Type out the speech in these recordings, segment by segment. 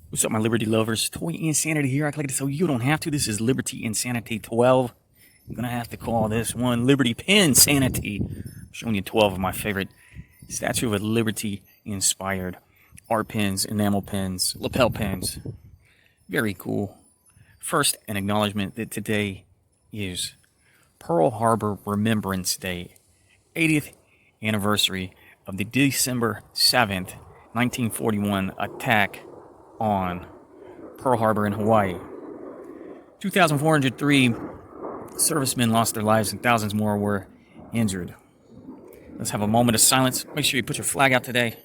What's up, my Liberty lovers? Toy Insanity here. I clicked it so you don't have to. This is Liberty Insanity 12. I'm going to have to call this one Liberty Pinsanity. I'm showing you 12 of my favorite Statue of Liberty inspired art pins, enamel pins, lapel pins. Very cool. First, an acknowledgement that today is Pearl Harbor Remembrance Day, 80th anniversary of the December 7th, 1941 attack on Pearl Harbor in Hawaii. 2,403 servicemen lost their lives and thousands more were injured. Let's have a moment of silence. Make sure you put your flag out today.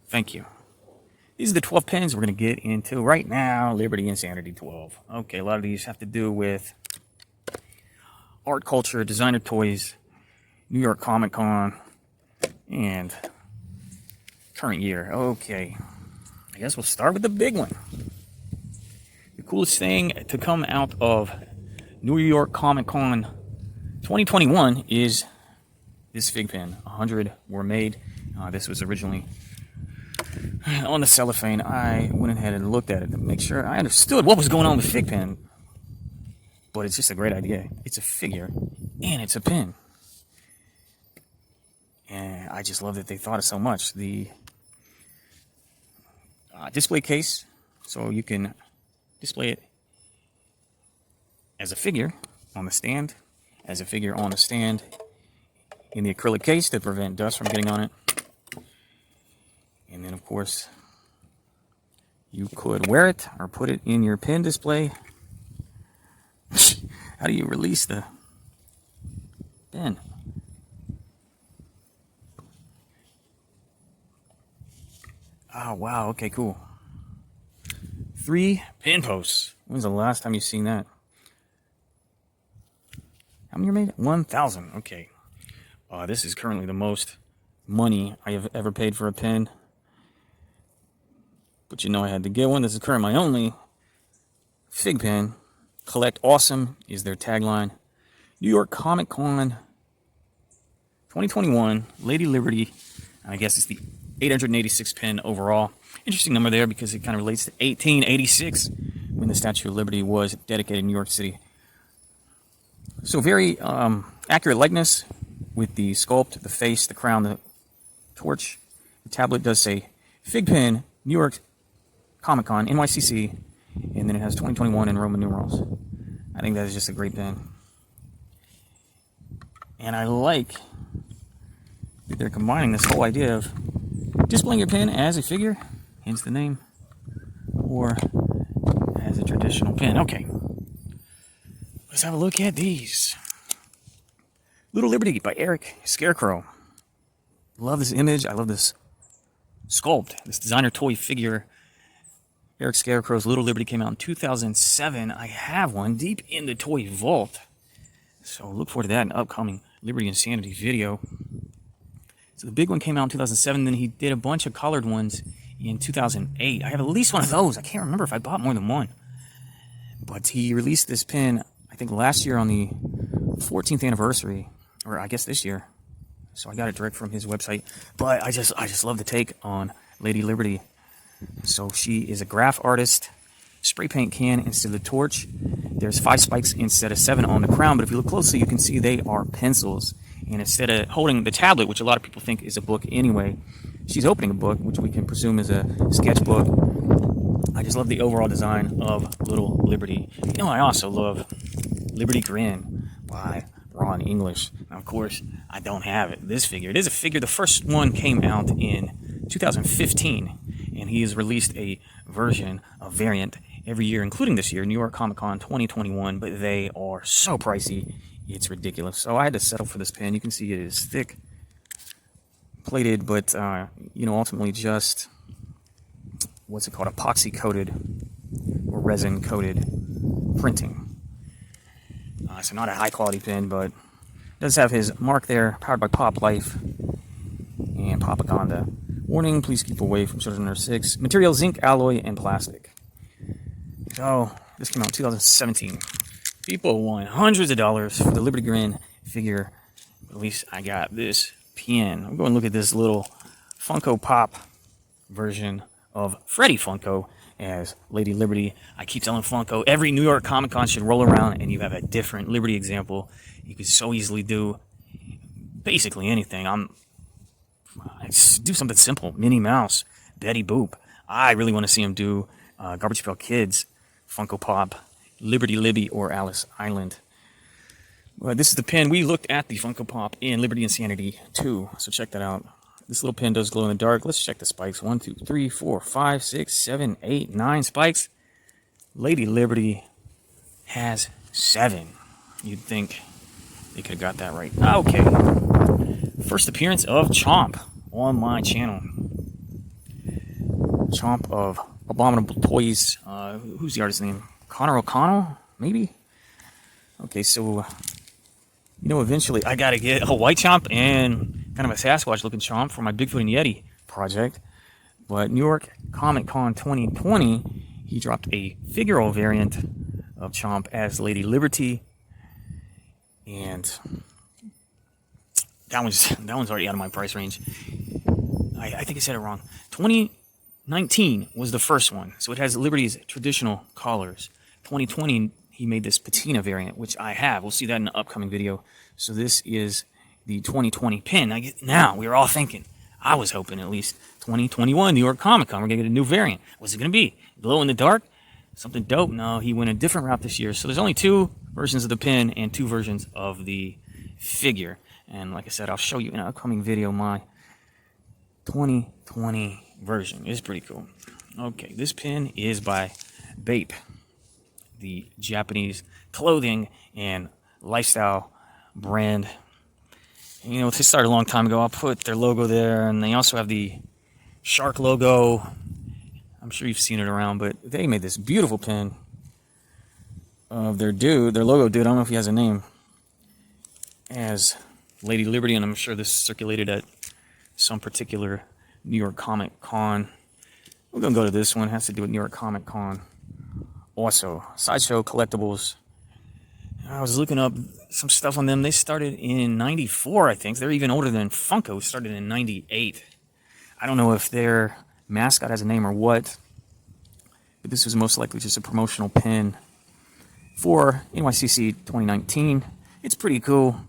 Thank you. These are the 12 pins we're going to get into right now. Liberty Insanity 12. Okay, a lot of these have to do with art culture, designer toys, New York Comic Con, and current year. Okay, I guess we'll start with the big one. The coolest thing to come out of New York Comic Con 2021 is this FigPin. 100 were made. This was originally on the cellophane. I went ahead and looked at it to make sure I understood what was going on with FigPin. But it's just a great idea. It's a figure, and it's a pin. And I just love that they thought of so much. The display case, so you can display it as a figure on the stand, as a figure on a stand in the acrylic case to prevent dust from getting on it. And then, of course, you could wear it or put it in your pin display. How do you release the pin? Oh, wow. Okay, cool. 3 pin posts. When's the last time you've seen that? How many are made? 1,000. Okay. This is currently the most money I have ever paid for a pin. But you know I had to get one. This is currently my only FigPin. Collect Awesome is their tagline. New York Comic Con 2021, Lady Liberty. I guess it's the 886 pin overall. Interesting number there because it kind of relates to 1886 when the Statue of Liberty was dedicated in New York City. So very accurate likeness with the sculpt, the face, the crown, the torch. The tablet does say FigPin, New York Comic Con, NYCC, and then it has 2021 in Roman numerals. I think that is just a great pin. And I like that they're combining this whole idea of displaying your pin as a figure, hence the name, or as a traditional pin. Okay, let's have a look at these. Little Liberty by Erick, Scarecrow. Love this image. I love this sculpt, this designer toy figure. Erick Scarecrow's Little Liberty came out in 2007. I have one deep in the toy vault. So look forward to that in an upcoming Liberty Insanity video. So the big one came out in 2007. Then he did a bunch of colored ones in 2008. I have at least one of those. I can't remember if I bought more than one. But he released this pin, I think last year on the 14th anniversary. Or I guess this year. So I got it direct from his website. But I just love the take on Lady Liberty. So she is a graph artist, spray paint can instead of the torch. There's 5 spikes instead of 7 on the crown, but if you look closely, you can see they are pencils. And instead of holding the tablet, which a lot of people think is a book anyway, she's opening a book, which we can presume is a sketchbook. I just love the overall design of Little Liberty. You know, I also love Liberty Grin by Ron English. Now, of course, I don't have it. This figure, it is a figure. The first one came out in 2015. And he has released a version, a variant, every year, including this year, New York Comic Con 2021. But they are so pricey, it's ridiculous. So I had to settle for this pen. You can see it is thick, plated, but ultimately just what's it called, epoxy coated or resin coated printing. So not a high quality pen, but it does have his mark there, powered by Pop Life and Propaganda. Warning, please keep away from children under 6. Material, zinc, alloy, and plastic. So, this came out in 2017. People won hundreds of dollars for the Liberty Grin figure. At least I got this pin. I'm going to look at this little Funko Pop version of Freddy Funko as Lady Liberty. I keep telling Funko, every New York Comic Con should roll around and you have a different Liberty example. You could so easily do basically anything. I do something simple. Minnie Mouse, Betty Boop. I really want to see him do Garbage Pail Kids, Funko Pop, Liberty Libby, or Alice Island. This is the pin. We looked at the Funko Pop in Liberty Insanity 2, so check that out. This little pin does glow in the dark. Let's check the spikes. 1, 2, 3, 4, 5, 6, 7, 8, 9 spikes. Lady Liberty has 7. You'd think they could have got that right. Okay. First appearance of Chomp on my channel. Chomp of Abominable Toys. Who's the artist's name? Connor O'Connell? Maybe? Okay, so, eventually I gotta get a white Chomp and kind of a Sasquatch looking Chomp for my Bigfoot and Yeti project. But New York Comic Con 2020, he dropped a figural variant of Chomp as Lady Liberty. And that one's already out of my price range. I think I said it wrong. 2019 was the first one. So it has Liberty's traditional colors. 2020, he made this patina variant, which I have. We'll see that in an upcoming video. So this is the 2020 pin. Now, we were all thinking, I was hoping at least, 2021 New York Comic Con, we're going to get a new variant. What's it going to be? Glow in the dark? Something dope? No, he went a different route this year. So there's only 2 versions of the pin and 2 versions of the figure. And like I said, I'll show you in an upcoming video my 2020 version. It's pretty cool. Okay, this pin is by Bape, the Japanese clothing and lifestyle brand. They started a long time ago. I'll put their logo there, and they also have the shark logo. I'm sure you've seen it around, but they made this beautiful pin of their logo dude. I don't know if he has a name, as Lady Liberty, and I'm sure this circulated at some particular New York Comic Con. We're going to go to this one. It has to do with New York Comic Con. Also, Sideshow Collectibles. I was looking up some stuff on them. They started in 94, I think. They're even older than Funko, started in 98. I don't know if their mascot has a name or what, but this was most likely just a promotional pin for NYCC 2019. It's pretty cool.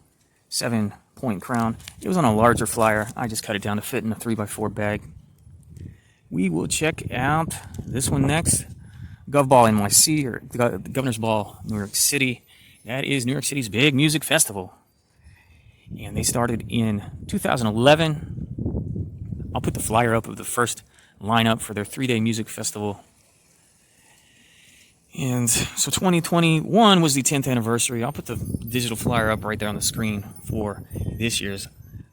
7-point crown. It was on a larger flyer. I just cut it down to fit in a 3x4 bag. We will check out this one next. Gov Ball NYC, or the Governor's Ball, New York City. That is New York City's big music festival. And they started in 2011. I'll put the flyer up of the first lineup for their 3-day music festival. And so 2021 was the 10th anniversary. I'll put the digital flyer up right there on the screen for this year's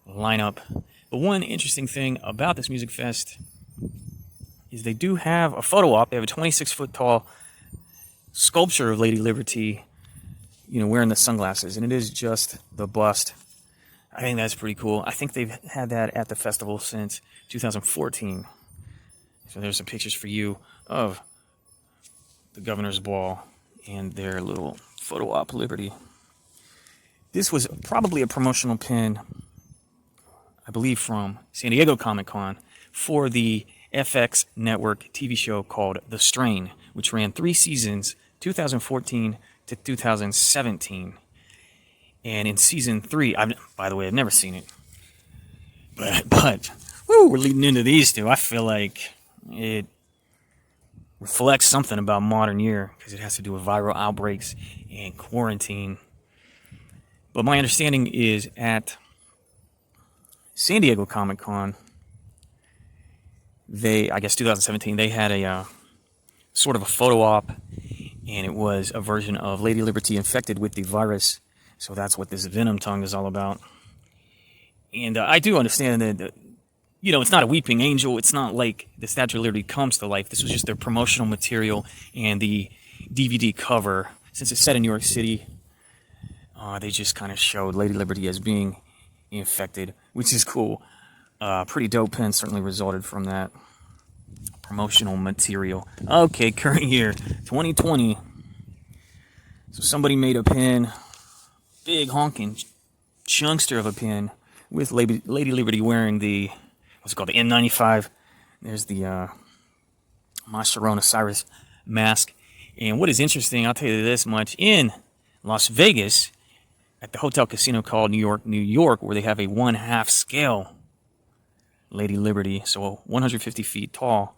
lineup. But one interesting thing about this music fest is they do have a photo op. They have a 26-foot tall sculpture of Lady Liberty, wearing the sunglasses, and it is just the bust. I think that's pretty cool. I think they've had that at the festival since 2014. So there's some pictures for you of the Governor's Ball and their little photo op Liberty. This was probably a promotional pin, I believe, from San Diego Comic Con for the FX Network TV show called The Strain, which ran 3 seasons, 2014 to 2017. And in season 3, by the way, I've never seen it, but we're leading into these 2. I feel like it reflects something about modern year because it has to do with viral outbreaks and quarantine. But my understanding is at San Diego Comic Con, I guess 2017, they had a sort of a photo op, and it was a version of Lady Liberty infected with the virus. So that's what this venom tongue is all about. And I do understand that, it's not a weeping angel. It's not like the Statue of Liberty comes to life. This was just their promotional material and the DVD cover. Since it's set in New York City, they just kind of showed Lady Liberty as being infected, which is cool. Pretty dope pin, certainly resulted from that promotional material. Okay, current year, 2020. So somebody made a pin, big honking chunkster of a pin, with Lady Liberty wearing the, what's it called, the N95. There's the Mascherona Cyrus mask. And what is interesting, I'll tell you this much, in Las Vegas, at the Hotel Casino called New York, where they have a 1/2 scale Lady Liberty, so 150 feet tall,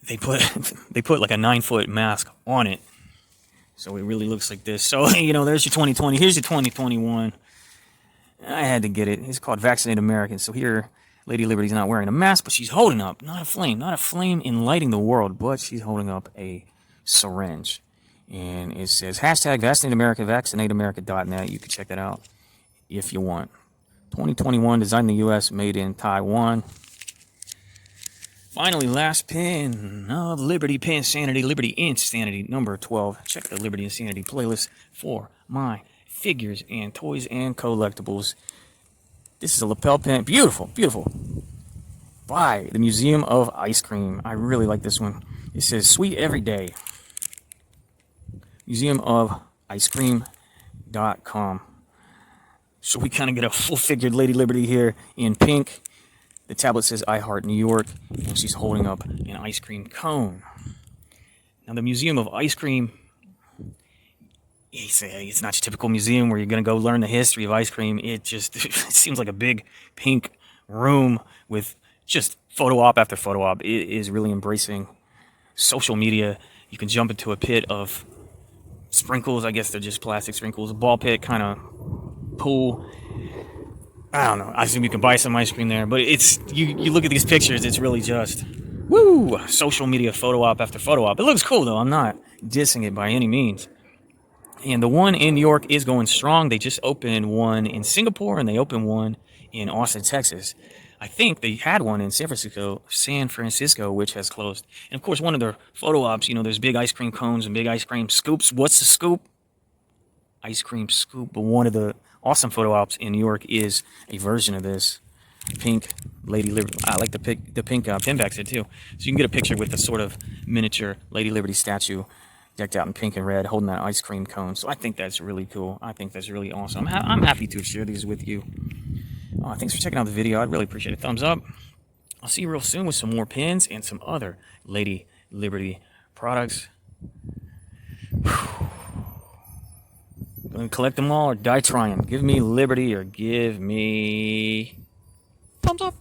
they put like a 9-foot mask on it, so it really looks like this. So there's your 2020. Here's your 2021. I had to get it. It's called Vaccinate Americans. So here, Lady Liberty's not wearing a mask, but she's holding up not a flame enlightening the world, but she's holding up a syringe, and it says hashtag Vaccinate America, vaccinateamerica.net. You can check that out if you want. 2021, designed in the U.S., made in Taiwan. Finally, last pin of Liberty Pinsanity, Liberty Insanity, number 12. Check the Liberty Insanity playlist for my figures and toys and collectibles. This is a lapel pin. Beautiful, beautiful. By the Museum of Ice Cream. I really like this one. It says sweet every day. Museum of Ice Cream.com. So we kind of get a full-figured Lady Liberty here in pink. The tablet says I Heart New York, and she's holding up an ice cream cone. Now, the Museum of Ice Cream, it's not your typical museum where you're going to go learn the history of ice cream. It seems like a big pink room with just photo op after photo op. It is really embracing social media. You can jump into a pit of sprinkles. I guess they're just plastic sprinkles. A ball pit kind of pool. I don't know. I assume you can buy some ice cream there, but it's you look at these pictures, it's really just woo, social media photo op after photo op. It looks cool though. I'm not dissing it by any means. And the one in New York is going strong. They just opened one in Singapore and they opened one in Austin, Texas. I think they had one in San Francisco, which has closed. And of course, one of their photo ops, there's big ice cream cones and big ice cream scoops. What's the scoop? Ice cream scoop. But one of the awesome photo ops in New York is a version of this pink Lady Liberty. I like the pink pin back there too. So you can get a picture with a sort of miniature Lady Liberty statue decked out in pink and red, holding that ice cream cone. So I think that's really cool. I think that's really awesome. I'm happy to share these with you. Thanks for checking out the video. I'd really appreciate a thumbs up. I'll see you real soon with some more pins and some other Lady Liberty products. Gonna collect them all or die trying. Give me liberty or give me thumbs up.